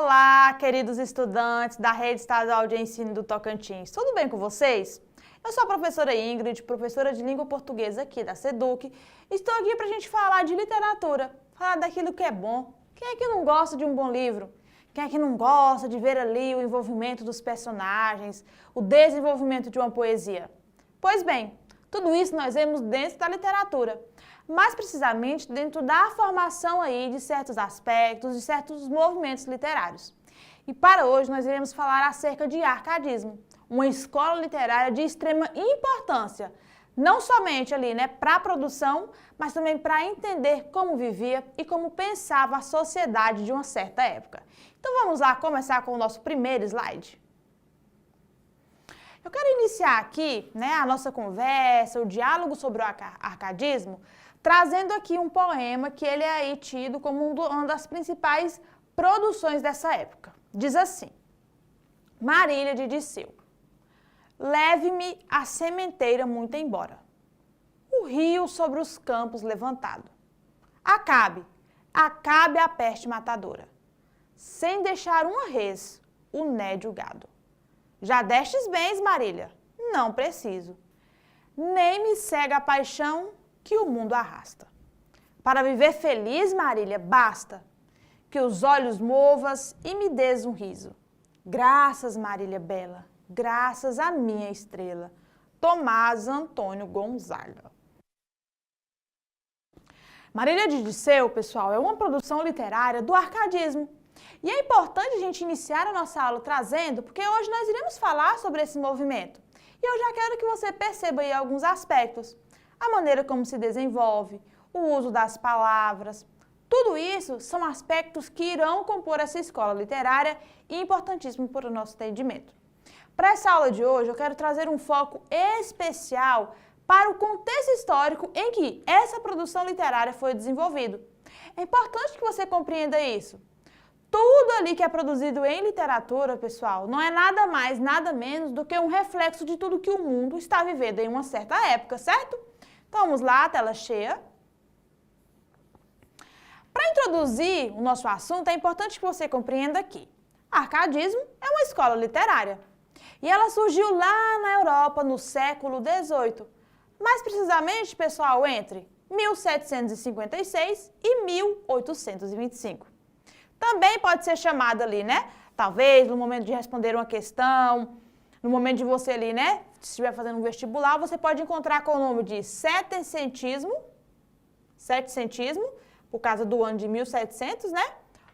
Olá, queridos estudantes da Rede Estadual de Ensino do Tocantins. Tudo bem com vocês? Eu sou a professora Ingrid, professora de língua portuguesa aqui da SEDUC. Estou aqui para a gente falar de literatura, falar daquilo que é bom. Quem é que não gosta de um bom livro? Quem é que não gosta de ver ali o envolvimento dos personagens, o desenvolvimento de uma poesia? Pois bem, tudo isso nós vemos dentro da literatura. Mais precisamente dentro da formação aí de certos aspectos, de certos movimentos literários. E para hoje nós iremos falar acerca de arcadismo, uma escola literária de extrema importância, não somente ali, para a produção, mas também para entender como vivia e como pensava a sociedade de uma certa época. Então vamos lá começar com o nosso primeiro slide. Eu quero iniciar aqui, a nossa conversa, o diálogo sobre o arcadismo, trazendo aqui um poema que ele é aí tido como uma das principais produções dessa época. Diz assim: Marília de Dirceu. Leve-me a sementeira muito embora, o rio sobre os campos levantado. Acabe a peste matadora, sem deixar uma res, o nédio gado. Já destes bens, Marília? Não preciso. Nem me cega a paixão que o mundo arrasta. Para viver feliz, Marília, basta que os olhos movas e me des um riso. Graças, Marília bela, graças à minha estrela, Tomás Antônio Gonzaga. Marília de Dirceu, pessoal, é uma produção literária do arcadismo. E é importante a gente iniciar a nossa aula trazendo, porque hoje nós iremos falar sobre esse movimento. E eu já quero que você perceba aí alguns aspectos. A maneira como se desenvolve, o uso das palavras. Tudo isso são aspectos que irão compor essa escola literária e importantíssimo para o nosso entendimento. Para essa aula de hoje, eu quero trazer um foco especial para o contexto histórico em que essa produção literária foi desenvolvida. É importante que você compreenda isso. Tudo ali que é produzido em literatura, pessoal, não é nada mais, nada menos do que um reflexo de tudo que o mundo está vivendo em uma certa época, certo? Então, vamos lá, tela cheia. Para introduzir o nosso assunto, é importante que você compreenda que arcadismo é uma escola literária. E ela surgiu lá na Europa no século XVIII. Mais precisamente, pessoal, entre 1756 e 1825. Também pode ser chamada ali, talvez no momento de responder uma questão, no momento de você ali, se estiver fazendo um vestibular, você pode encontrar com o nome de setecentismo, por causa do ano de 1700,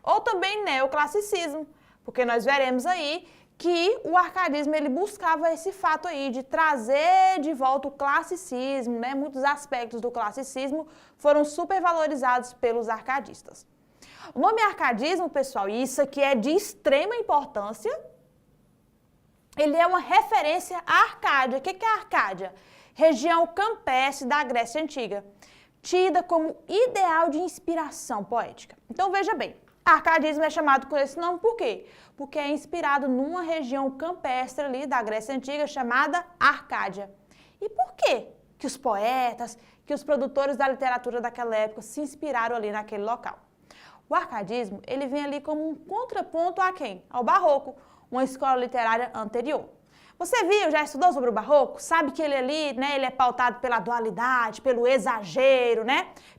ou também neoclassicismo, porque nós veremos aí que o arcadismo ele buscava esse fato aí de trazer de volta o classicismo, Muitos aspectos do classicismo foram supervalorizados pelos arcadistas. O nome arcadismo, pessoal, e isso aqui é de extrema importância, ele é uma referência à Arcádia. O que é a Arcádia? Região campestre da Grécia Antiga, tida como ideal de inspiração poética. Então, veja bem, arcadismo é chamado com esse nome por quê? Porque é inspirado numa região campestre ali da Grécia Antiga chamada Arcádia. E por quê que os poetas, que os produtores da literatura daquela época se inspiraram ali naquele local? O arcadismo, ele vem ali como um contraponto a quem? Ao barroco, uma escola literária anterior. Você viu, já estudou sobre o barroco? Sabe que ele ali, ele é pautado pela dualidade, pelo exagero,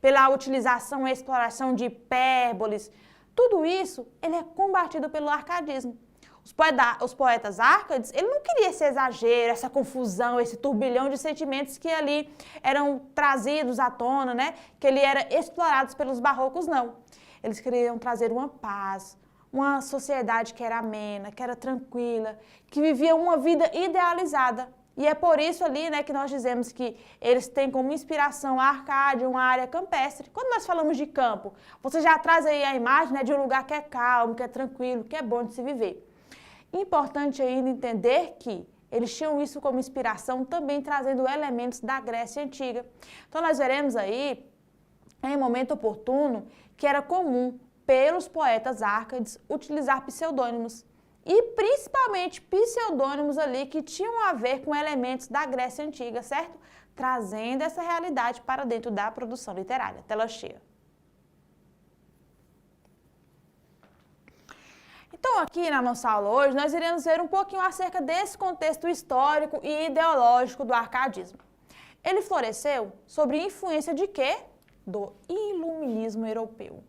pela utilização e exploração de hipérboles. Tudo isso, ele é combatido pelo arcadismo. Os poetas árcades, ele não queria esse exagero, essa confusão, esse turbilhão de sentimentos que ali eram trazidos à tona, que ele era explorados pelos barrocos, não. Eles queriam trazer uma paz, uma sociedade que era amena, que era tranquila, que vivia uma vida idealizada. E é por isso ali, que nós dizemos que eles têm como inspiração a Arcádia, uma área campestre. Quando nós falamos de campo, você já traz aí a imagem, de um lugar que é calmo, que é tranquilo, que é bom de se viver. Importante ainda entender que eles tinham isso como inspiração, também trazendo elementos da Grécia Antiga. Então nós veremos aí, em momento oportuno, que era comum pelos poetas árcades utilizar pseudônimos. E principalmente pseudônimos ali que tinham a ver com elementos da Grécia Antiga, certo? Trazendo essa realidade para dentro da produção literária. Tela cheia. Então, aqui na nossa aula hoje, nós iremos ver um pouquinho acerca desse contexto histórico e ideológico do arcadismo. Ele floresceu sob influência de quê? Do iluminismo europeu.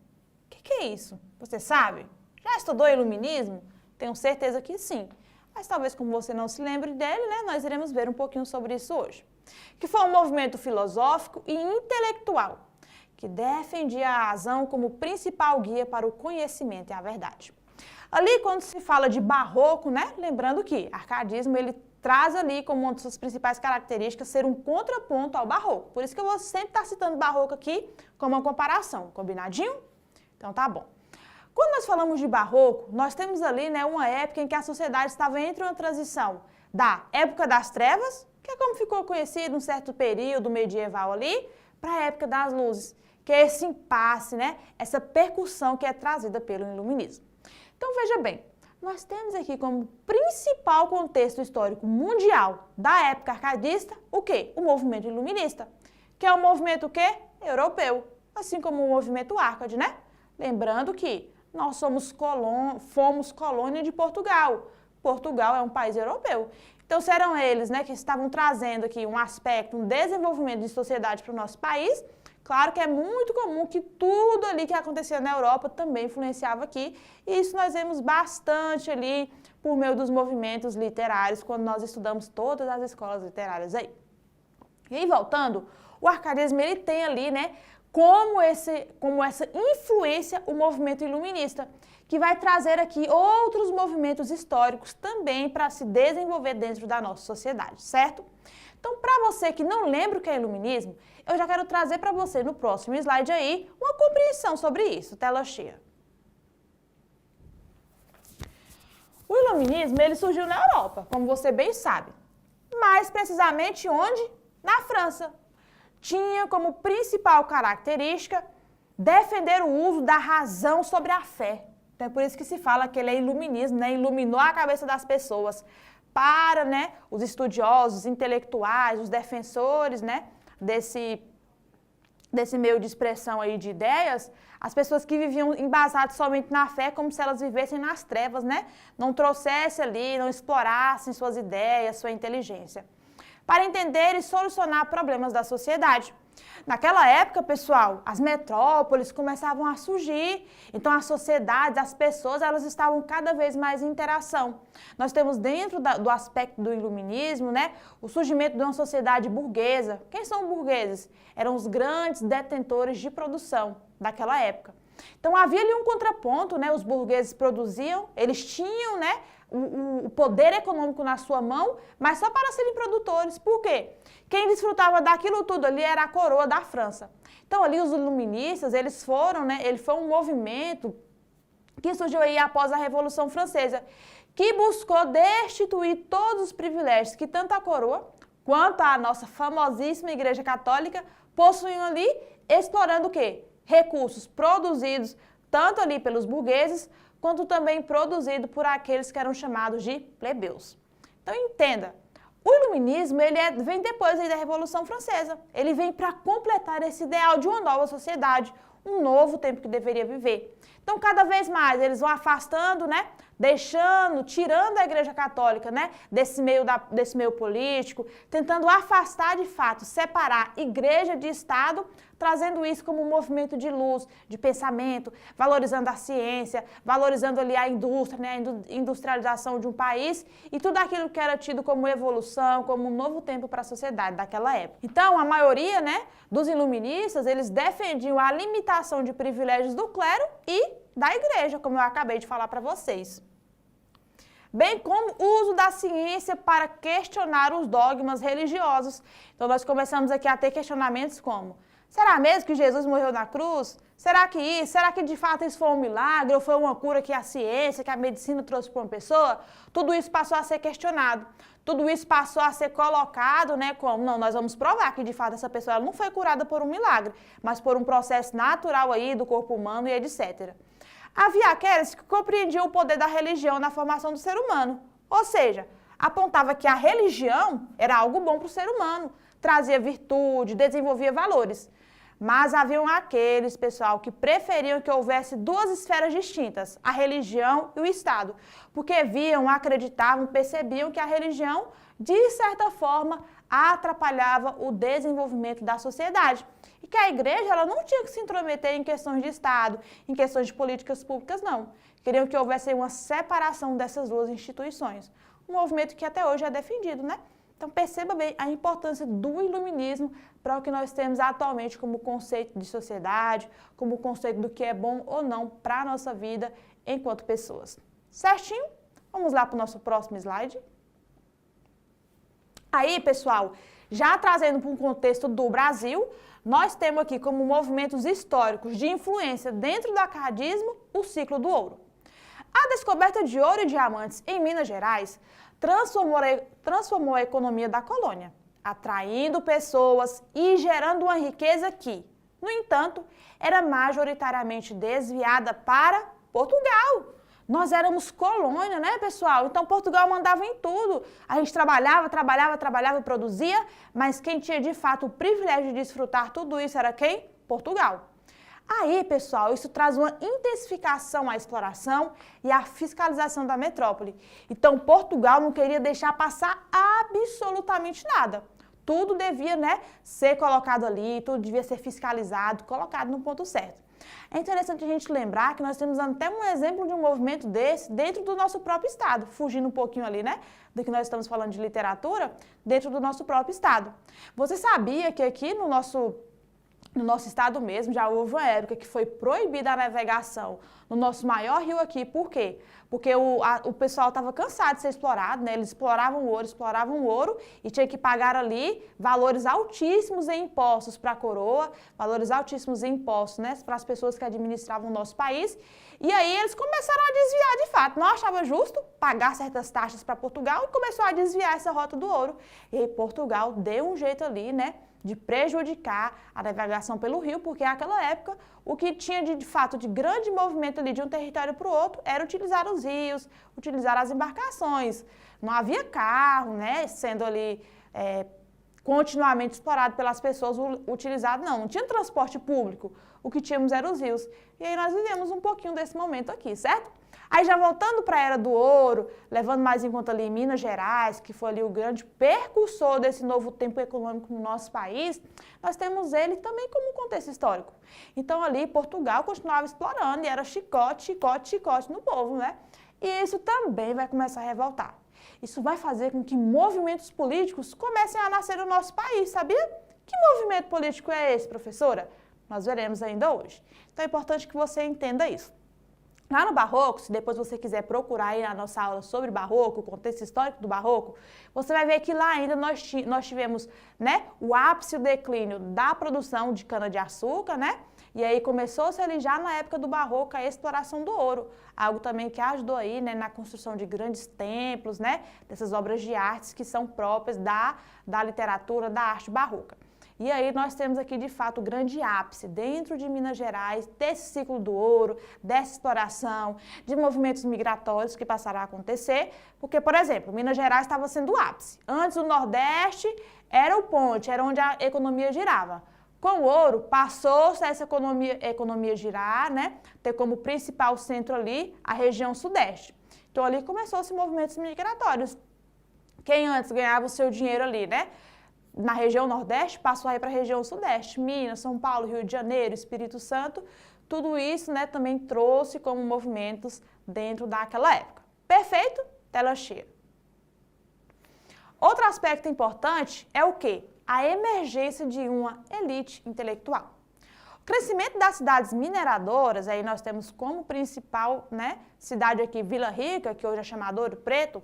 O que é isso? Você sabe? Já estudou iluminismo? Tenho certeza que sim. Mas talvez como você não se lembre dele, né, nós iremos ver um pouquinho sobre isso hoje. Que foi um movimento filosófico e intelectual que defendia a razão como principal guia para o conhecimento e a verdade. Ali, quando se fala de barroco, né, lembrando que arcadismo ele traz ali como uma de suas principais características ser um contraponto ao barroco. Por isso que eu vou sempre estar citando barroco aqui como uma comparação. Combinadinho? Então tá bom. Quando nós falamos de barroco, nós temos ali, né, uma época em que a sociedade estava entre uma transição da época das trevas, que é como ficou conhecido um certo período medieval ali, para a época das luzes, que é esse impasse, né, essa percussão que é trazida pelo iluminismo. Então veja bem, nós temos aqui como principal contexto histórico mundial da época arcadista o quê? O movimento iluminista, que é um movimento o quê? Europeu, assim como o movimento Arcade, né? Lembrando que nós fomos colônia de Portugal. Portugal é um país europeu. Então, serão eles, né, que estavam trazendo aqui um aspecto, um desenvolvimento de sociedade para o nosso país. Claro que é muito comum que tudo ali que acontecia na Europa também influenciava aqui. E isso nós vemos bastante ali por meio dos movimentos literários, quando nós estudamos todas as escolas literárias aí. E aí, voltando, o arcadismo ele tem ali, né, como essa influência o movimento iluminista, que vai trazer aqui outros movimentos históricos também para se desenvolver dentro da nossa sociedade, certo? Então, para você que não lembra o que é iluminismo, eu já quero trazer para você no próximo slide aí uma compreensão sobre isso, tela cheia. O iluminismo ele surgiu na Europa, como você bem sabe, mais precisamente onde? Na França. Tinha como principal característica defender o uso da razão sobre a fé. Então é por isso que se fala que ele é iluminismo, né? Iluminou a cabeça das pessoas para, né, os estudiosos, os intelectuais, os defensores, né, desse meio de expressão aí de ideias, as pessoas que viviam embasadas somente na fé, como se elas vivessem nas trevas, né? Não trouxessem ali, não explorassem suas ideias, sua inteligência, para entender e solucionar problemas da sociedade. Naquela época, pessoal, as metrópoles começavam a surgir, então as sociedades, as pessoas, elas estavam cada vez mais em interação. Nós temos dentro do aspecto do iluminismo, né, o surgimento de uma sociedade burguesa. Quem são burgueses? Eram os grandes detentores de produção daquela época. Então havia ali um contraponto, né, os burgueses produziam, eles tinham, né, o poder econômico na sua mão, mas só para serem produtores. Por quê? Quem desfrutava daquilo tudo ali era a coroa da França. Então ali os iluministas, eles foram, né, ele foi um movimento que surgiu aí após a Revolução Francesa, que buscou destituir todos os privilégios que tanto a coroa quanto a nossa famosíssima Igreja Católica possuíam ali, explorando o quê? Recursos produzidos tanto ali pelos burgueses, quanto também produzido por aqueles que eram chamados de plebeus. Então entenda, o iluminismo vem depois aí da Revolução Francesa. Ele vem para completar esse ideal de uma nova sociedade, um novo tempo que deveria viver. Então cada vez mais eles vão afastando, né, tirando a Igreja Católica, né, desse meio político, tentando afastar de fato, separar igreja de Estado, trazendo isso como um movimento de luz, de pensamento, valorizando a ciência, valorizando ali a indústria, né, a industrialização de um país e tudo aquilo que era tido como evolução, como um novo tempo para a sociedade daquela época. Então, a maioria, né, dos iluministas, eles defendiam a limitação de privilégios do clero e da igreja, como eu acabei de falar para vocês. Bem como o uso da ciência para questionar os dogmas religiosos. Então, nós começamos aqui a ter questionamentos como: será mesmo que Jesus morreu na cruz? Será que de fato isso foi um milagre ou foi uma cura que a ciência, que a medicina trouxe para uma pessoa? Tudo isso passou a ser questionado. Tudo isso passou a ser colocado, né, como, não, nós vamos provar que de fato essa pessoa ela não foi curada por um milagre, mas por um processo natural aí do corpo humano e etc. Havia aqueles que compreendiam o poder da religião na formação do ser humano. Ou seja, apontava que a religião era algo bom para o ser humano, trazia virtude, desenvolvia valores. Mas haviam aqueles, pessoal, que preferiam que houvesse duas esferas distintas, a religião e o Estado, porque viam, acreditavam, percebiam que a religião, de certa forma, atrapalhava o desenvolvimento da sociedade. E que a igreja ela não tinha que se intrometer em questões de Estado, em questões de políticas públicas, não. Queriam que houvesse uma separação dessas duas instituições. Um movimento que até hoje é defendido, né? Então, perceba bem a importância do iluminismo para o que nós temos atualmente como conceito de sociedade, como conceito do que é bom ou não para a nossa vida enquanto pessoas. Certinho? Vamos lá para o nosso próximo slide. Aí, pessoal, já trazendo para um contexto do Brasil, nós temos aqui como movimentos históricos de influência dentro do arcadismo o ciclo do ouro. A descoberta de ouro e diamantes em Minas Gerais transformou a economia da colônia, atraindo pessoas e gerando uma riqueza que, no entanto, era majoritariamente desviada para Portugal. Nós éramos colônia, né, pessoal? Então, Portugal mandava em tudo. A gente trabalhava, produzia, mas quem tinha, de fato, o privilégio de desfrutar tudo isso era quem? Portugal. Aí, pessoal, isso traz uma intensificação à exploração e à fiscalização da metrópole. Então, Portugal não queria deixar passar absolutamente nada. Tudo devia, né, ser colocado ali, tudo devia ser fiscalizado, colocado no ponto certo. É interessante a gente lembrar que nós temos até um exemplo de um movimento desse dentro do nosso próprio estado, fugindo um pouquinho ali, né, do que nós estamos falando de literatura, dentro do nosso próprio estado. Você sabia que aqui no nosso estado mesmo, já houve uma época que foi proibida a navegação no nosso maior rio aqui. Por quê? Porque o pessoal estava cansado de ser explorado, né? Eles exploravam o ouro e tinha que pagar ali valores altíssimos em impostos para a coroa, valores altíssimos em impostos, né? Para as pessoas que administravam o nosso país. E aí eles começaram a desviar de fato. Não achava justo pagar certas taxas para Portugal e começou a desviar essa rota do ouro. E aí Portugal deu um jeito ali, né, de prejudicar a navegação pelo rio, porque naquela época o que tinha de fato de grande movimento ali de um território para o outro era utilizar os rios, utilizar as embarcações. Não havia carro, né, sendo ali continuamente explorado pelas pessoas, utilizado não tinha transporte público, o que tínhamos eram os rios. E aí nós vivemos um pouquinho desse momento aqui, certo? Aí já voltando para a Era do Ouro, levando mais em conta ali Minas Gerais, que foi ali o grande percursor desse novo tempo econômico no nosso país, nós temos ele também como contexto histórico. Então ali Portugal continuava explorando e era chicote, chicote, chicote no povo, né? E isso também vai começar a revoltar. Isso vai fazer com que movimentos políticos comecem a nascer no nosso país, sabia? Que movimento político é esse, professora? Nós veremos ainda hoje. Então é importante que você entenda isso. Lá no Barroco, se depois você quiser procurar aí a nossa aula sobre Barroco, o contexto histórico do Barroco, você vai ver que lá ainda nós tivemos, né, o ápice e o declínio da produção de cana-de-açúcar, né? E aí começou-se ali já na época do Barroco a exploração do ouro, algo também que ajudou aí, né, na construção de grandes templos, né, dessas obras de artes que são próprias da literatura, da arte barroca. E aí nós temos aqui, de fato, o grande ápice dentro de Minas Gerais, desse ciclo do ouro, dessa exploração, de movimentos migratórios que passaram a acontecer, porque, por exemplo, Minas Gerais estava sendo o ápice. Antes, o Nordeste era o ponte, era onde a economia girava. Com o ouro, passou-se essa economia girar, né, ter como principal centro ali a região Sudeste. Então, ali começou-se movimentos migratórios. Quem antes ganhava o seu dinheiro ali, né, na região Nordeste, passou aí para a região Sudeste, Minas, São Paulo, Rio de Janeiro, Espírito Santo, tudo isso, né, também trouxe como movimentos dentro daquela época. Perfeito? Tela cheia. Outro aspecto importante é o quê? A emergência de uma elite intelectual. O crescimento das cidades mineradoras, aí nós temos como principal, né, cidade aqui Vila Rica, que hoje é chamada Ouro Preto,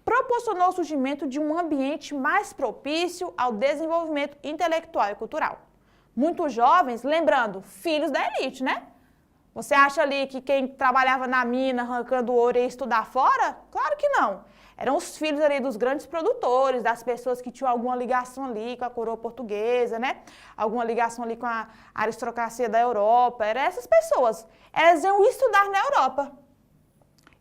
proporcionou o surgimento de um ambiente mais propício ao desenvolvimento intelectual e cultural. Muitos jovens, lembrando, filhos da elite, né? Você acha ali que quem trabalhava na mina arrancando ouro ia estudar fora? Claro que não. Eram os filhos ali dos grandes produtores, das pessoas que tinham alguma ligação ali com a coroa portuguesa, né? Alguma ligação ali com a aristocracia da Europa. Eram essas pessoas. Elas iam estudar na Europa.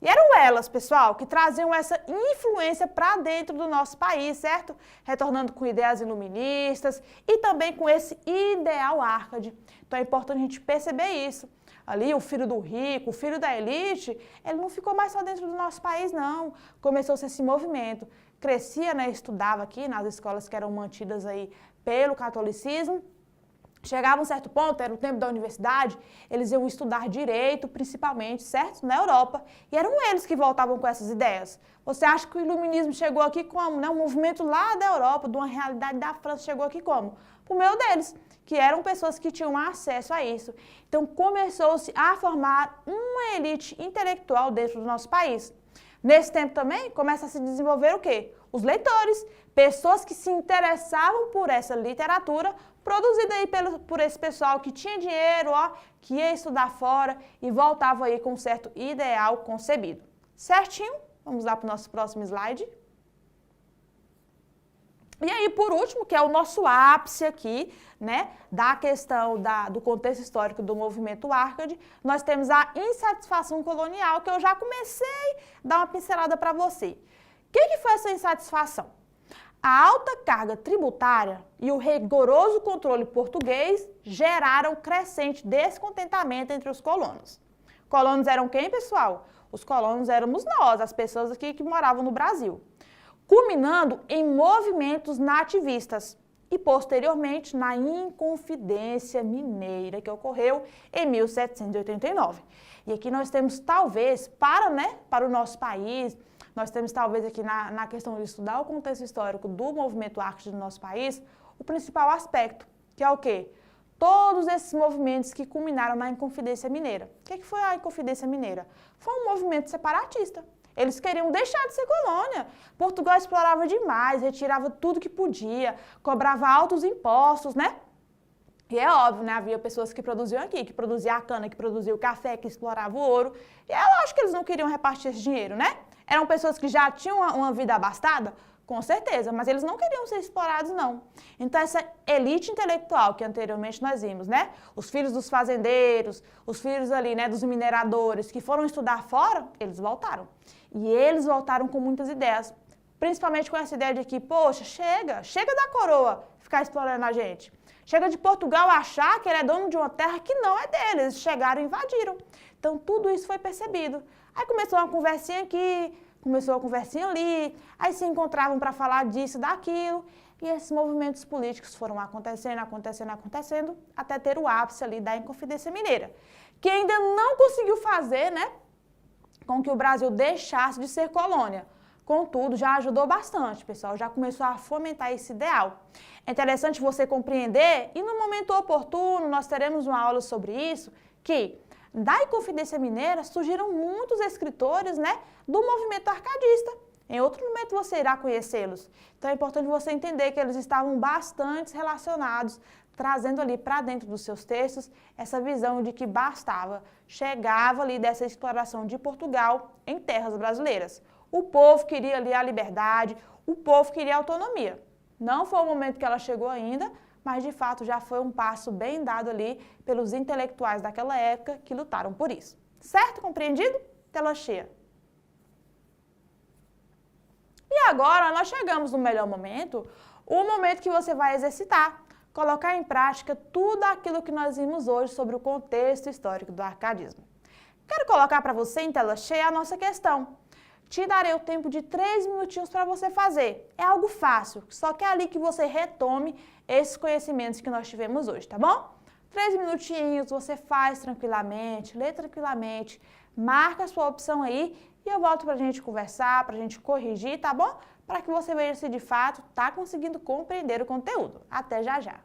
E E eram elas, pessoal, que traziam essa influência para dentro do nosso país, certo? Retornando com ideias iluministas e também com esse ideal Arcade. Então é importante a gente perceber isso. Ali, o filho do rico, o filho da elite, ele não ficou mais só dentro do nosso país, não. Começou-se esse movimento. Crescia, né, estudava aqui nas escolas que eram mantidas aí pelo catolicismo. Chegava um certo ponto, era o tempo da universidade, eles iam estudar direito, principalmente, certo? Na Europa. E eram eles que voltavam com essas ideias. Você acha que o iluminismo chegou aqui como? Né? Um movimento lá da Europa, de uma realidade da França, chegou aqui como? Por meio deles, que eram pessoas que tinham acesso a isso. Então, começou-se a formar uma elite intelectual dentro do nosso país. Nesse tempo também, começa a se desenvolver o quê? Os leitores, pessoas que se interessavam por essa literatura, produzida aí por esse pessoal que tinha dinheiro, ó, que ia estudar fora e voltava aí com um certo ideal concebido. Certinho? Vamos lá para o nosso próximo slide. E aí, por último, que é o nosso ápice aqui, né, da questão do contexto histórico do movimento Arcade, nós temos a insatisfação colonial, que eu já comecei a dar uma pincelada para você. O que foi essa insatisfação? A alta carga tributária e o rigoroso controle português geraram crescente descontentamento entre os colonos. Colonos eram quem, pessoal? Os colonos éramos nós, as pessoas aqui que moravam no Brasil, culminando em movimentos nativistas e, posteriormente, na Inconfidência Mineira, que ocorreu em 1789. E aqui nós temos, talvez, para o nosso país, nós temos, talvez, aqui na questão de estudar o contexto histórico do movimento Arcade do nosso país, o principal aspecto, que é o quê? Todos esses movimentos que culminaram na Inconfidência Mineira. O que foi a Inconfidência Mineira? Foi um movimento separatista. Eles queriam deixar de ser colônia. Portugal explorava demais, retirava tudo que podia, cobrava altos impostos, né? E é óbvio, né? Havia pessoas que produziam aqui, que produziam a cana, que produziam o café, que exploravam o ouro. E é lógico que eles não queriam repartir esse dinheiro, né? Eram pessoas que já tinham uma vida abastada, com certeza, mas eles não queriam ser explorados, não. Então, essa elite intelectual que anteriormente nós vimos, né? Os filhos dos fazendeiros, os filhos ali, né, dos mineradores, que foram estudar fora, eles voltaram. E eles voltaram com muitas ideias, principalmente com essa ideia de que, poxa, chega da coroa ficar explorando a gente. Chega de Portugal achar que ele é dono de uma terra que não é dele, eles chegaram e invadiram. Então, tudo isso foi percebido. Aí começou uma conversinha aqui, começou uma conversinha ali, aí se encontravam para falar disso, daquilo, e esses movimentos políticos foram acontecendo, até ter o ápice ali da Inconfidência Mineira, que ainda não conseguiu fazer, né, com que o Brasil deixasse de ser colônia. Contudo, já ajudou bastante, pessoal, já começou a fomentar esse ideal. É interessante você compreender, e no momento oportuno nós teremos uma aula sobre isso, que da Inconfidência Mineira surgiram muitos escritores, né, do movimento arcadista. Em outro momento você irá conhecê-los. Então é importante você entender que eles estavam bastante relacionados, trazendo ali para dentro dos seus textos essa visão de que chegava ali dessa exploração de Portugal em terras brasileiras. O povo queria ali a liberdade, o povo queria a autonomia. Não foi o momento que ela chegou ainda, mas de fato já foi um passo bem dado ali pelos intelectuais daquela época que lutaram por isso. Certo? Compreendido? Tela cheia. E agora nós chegamos no melhor momento, o momento que você vai exercitar, colocar em prática tudo aquilo que nós vimos hoje sobre o contexto histórico do arcadismo. Quero colocar para você em tela cheia a nossa questão. Te darei o tempo de 3 minutinhos para você fazer. É algo fácil, só que é ali que você retome esses conhecimentos que nós tivemos hoje, tá bom? 3 minutinhos, você faz tranquilamente, lê tranquilamente, marca a sua opção aí e eu volto para a gente conversar, para a gente corrigir, tá bom? Para que você veja se de fato está conseguindo compreender o conteúdo. Até já já!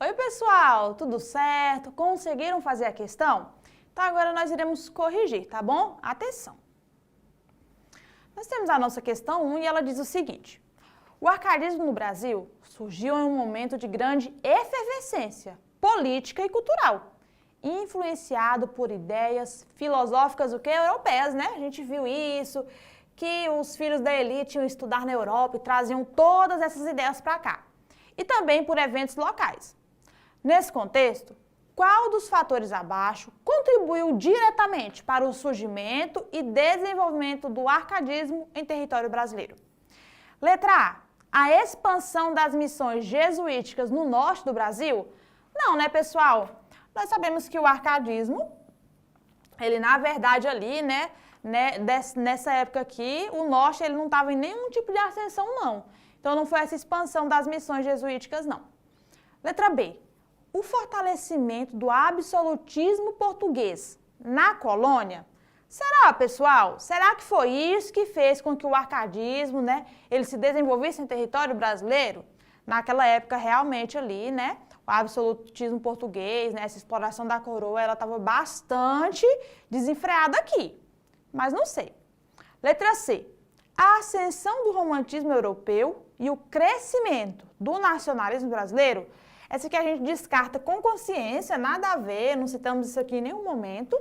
Oi, pessoal, tudo certo? Conseguiram fazer a questão? Então agora nós iremos corrigir, tá bom? Atenção! Nós temos a nossa questão 1 e ela diz o seguinte: o arcadismo no Brasil surgiu em um momento de grande efervescência política e cultural, influenciado por ideias filosóficas europeias, né? A gente viu isso, que os filhos da elite iam estudar na Europa e traziam todas essas ideias para cá. E também por eventos locais. Nesse contexto, qual dos fatores abaixo contribuiu diretamente para o surgimento e desenvolvimento do arcadismo em território brasileiro? Letra A expansão das missões jesuíticas no norte do Brasil? Não, né, pessoal? Nós sabemos que o arcadismo, ele na verdade ali, nessa época aqui, o norte ele não estava em nenhum tipo de ascensão, não. Então não foi essa expansão das missões jesuíticas, não. Letra B. O fortalecimento do absolutismo português na colônia? Será, pessoal? Será que foi isso que fez com que o arcadismo, ele se desenvolvesse em território brasileiro? Naquela época, realmente ali, o absolutismo português, essa exploração da coroa, ela estava bastante desenfreada aqui. Mas não sei. Letra C. A ascensão do romantismo europeu e o crescimento do nacionalismo brasileiro? Essa que a gente descarta com consciência, nada a ver, não citamos isso aqui em nenhum momento.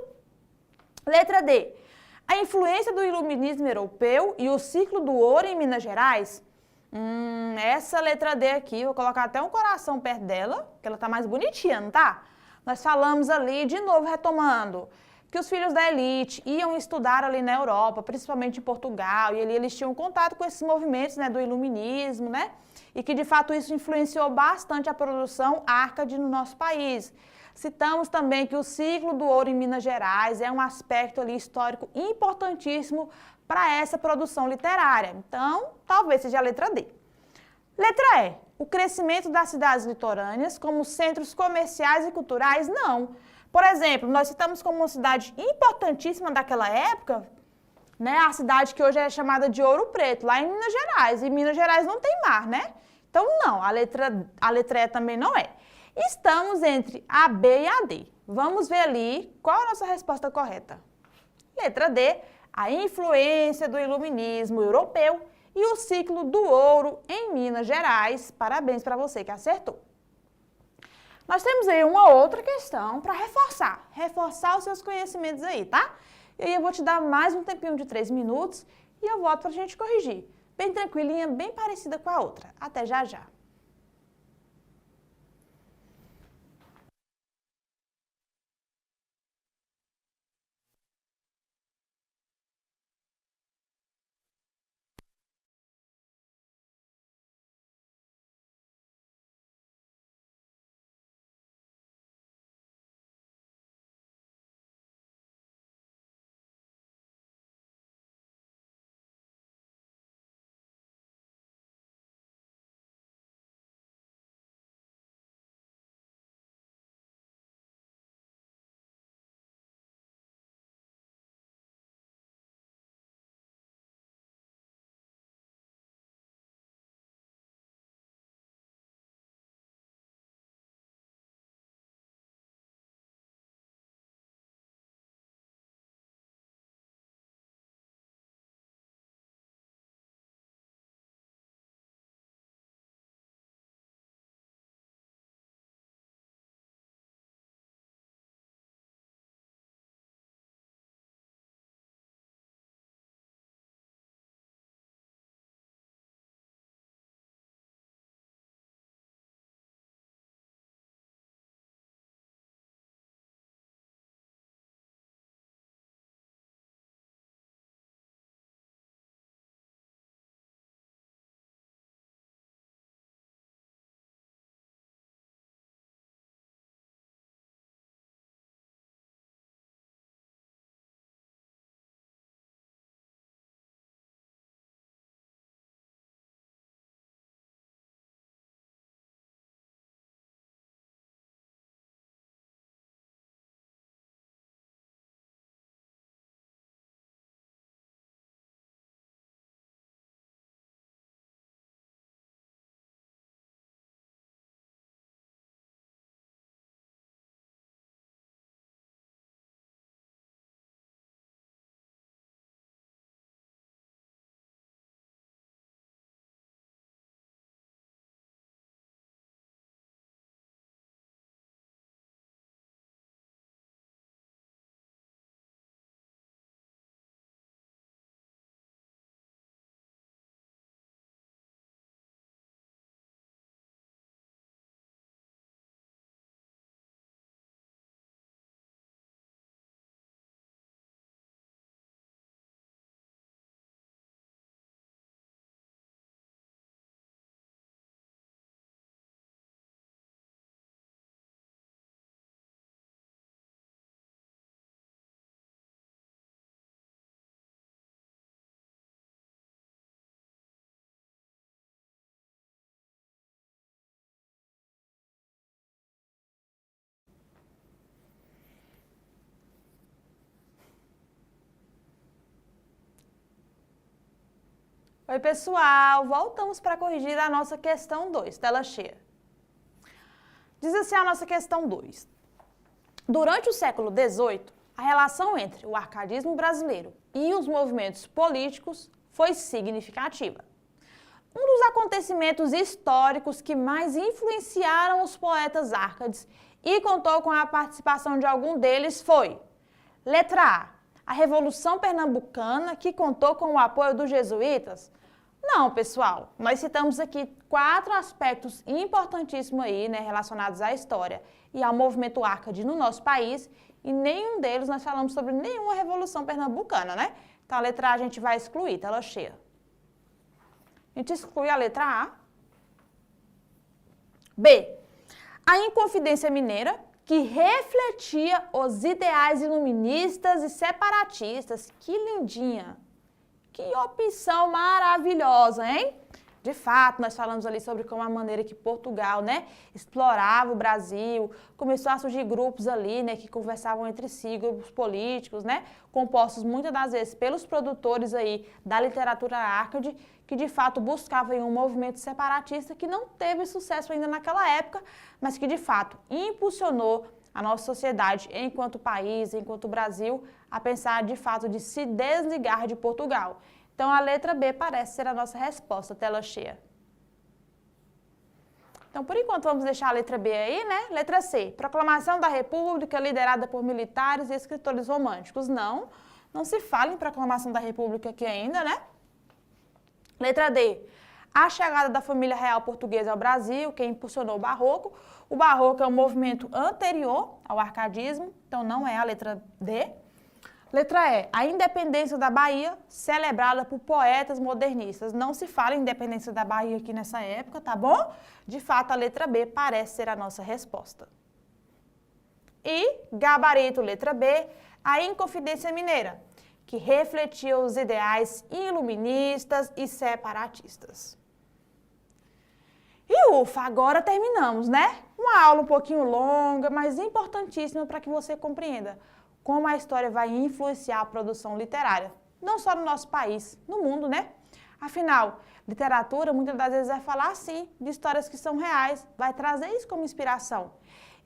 Letra D. A influência do iluminismo europeu e o ciclo do ouro em Minas Gerais? Essa letra D aqui, vou colocar até um coração perto dela, que ela tá mais bonitinha, não tá? Nós falamos ali, de novo retomando, que os filhos da elite iam estudar ali na Europa, principalmente em Portugal, e ali eles tinham contato com esses movimentos, do iluminismo, e que de fato isso influenciou bastante a produção Arcade no nosso país. Citamos também que o ciclo do ouro em Minas Gerais é um aspecto ali histórico importantíssimo para essa produção literária. Então, talvez seja a letra D. Letra E. O crescimento das cidades litorâneas como centros comerciais e culturais? Não. Por exemplo, nós citamos como uma cidade importantíssima daquela época, a cidade que hoje é chamada de Ouro Preto, lá em Minas Gerais. E Minas Gerais não tem mar, Então, não, a letra E também não é. Estamos entre a B e a D. Vamos ver ali qual a nossa resposta correta. Letra D, a influência do iluminismo europeu e o ciclo do ouro em Minas Gerais. Parabéns para você que acertou. Nós temos aí uma outra questão para reforçar os seus conhecimentos aí, tá? E aí eu vou te dar mais um tempinho de 3 minutos e eu volto para a gente corrigir. Bem tranquilinha, bem parecida com a outra. Até já já. Oi, pessoal! Voltamos para corrigir a nossa questão 2, tela cheia. Diz assim a nossa questão 2. Durante o século XVIII, a relação entre o arcadismo brasileiro e os movimentos políticos foi significativa. Um dos acontecimentos históricos que mais influenciaram os poetas árcades e contou com a participação de algum deles foi: letra A Revolução Pernambucana, que contou com o apoio dos jesuítas? Não, pessoal, nós citamos aqui 4 aspectos importantíssimos aí, né, relacionados à história e ao movimento árcade no nosso país, e nenhum deles nós falamos sobre nenhuma Revolução Pernambucana, né? Então a letra A a gente vai excluir, tela cheia. A gente exclui a letra A. B. A Inconfidência Mineira, que refletia os ideais iluministas e separatistas. Que lindinha! Que opção maravilhosa, hein? De fato, nós falamos ali sobre como a maneira que Portugal, né, explorava o Brasil, começou a surgir grupos ali, né, que conversavam entre si, grupos políticos, né, compostos muitas das vezes pelos produtores aí da literatura árcade, que de fato buscavam um movimento separatista que não teve sucesso ainda naquela época, mas que de fato impulsionou a nossa sociedade enquanto país, enquanto Brasil, a pensar de fato de se desligar de Portugal. Então, a letra B parece ser a nossa resposta, tela cheia. Então, por enquanto, vamos deixar a letra B aí, né? Letra C, Proclamação da República liderada por militares e escritores românticos. Não se fala em Proclamação da República aqui ainda, né? Letra D, a chegada da família real portuguesa ao Brasil, que impulsionou o Barroco. O Barroco é um movimento anterior ao arcadismo, então não é a letra D. Letra E, a independência da Bahia, celebrada por poetas modernistas. Não se fala em independência da Bahia aqui nessa época, tá bom? De fato, a letra B parece ser a nossa resposta. E, gabarito, letra B, a Inconfidência Mineira, que refletia os ideais iluministas e separatistas. E ufa, agora terminamos, né? Uma aula um pouquinho longa, mas importantíssima para que você compreenda como a história vai influenciar a produção literária, não só no nosso país, no mundo, né? Afinal, literatura muitas das vezes vai falar, sim, de histórias que são reais, vai trazer isso como inspiração.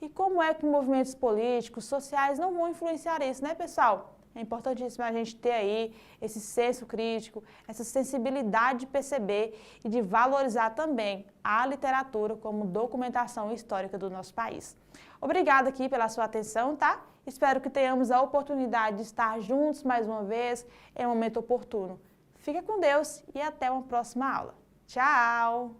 E como é que movimentos políticos, sociais não vão influenciar isso, né, pessoal? É importantíssimo a gente ter aí esse senso crítico, essa sensibilidade de perceber e de valorizar também a literatura como documentação histórica do nosso país. Obrigada aqui pela sua atenção, tá? Espero que tenhamos a oportunidade de estar juntos mais uma vez em um momento oportuno. Fica com Deus e até uma próxima aula. Tchau!